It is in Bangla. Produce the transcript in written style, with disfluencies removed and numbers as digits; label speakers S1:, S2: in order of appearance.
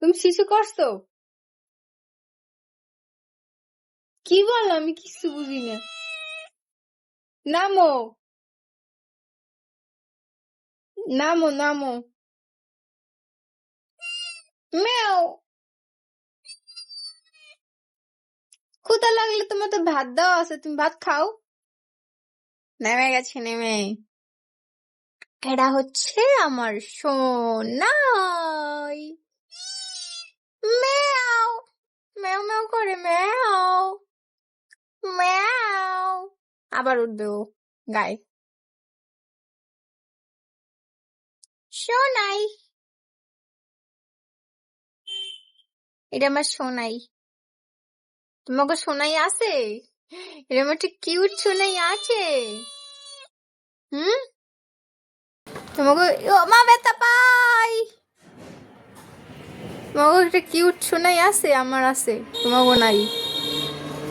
S1: তুমি শিশু করছো? কি বললো? আমি কিছু বুঝি না। নামো, নামো, নামো। ম্যাও। ক্ষুধা লাগলে তোমার তো ভাত দেওয়া আছে, তুমি ভাত খাও। নেমে গেছে, নেমে। এটা হচ্ছে আমার সোনাই। ম্যাও, ম্যাও ম্যাও করে, ম্যাও ম্যাও। আবার উঠবে ও গায়ে। সোনাই, এটা আমার সোনাই। তোমাকে সোনাই আছে? এরকম একটা কিউট সোনাই আছে? হুম, তোমাকে ও মা ব্যথা পাই। তোমাকে একটা কিউট সোনাই আছে? আমার আছে, তোমাকে নাই।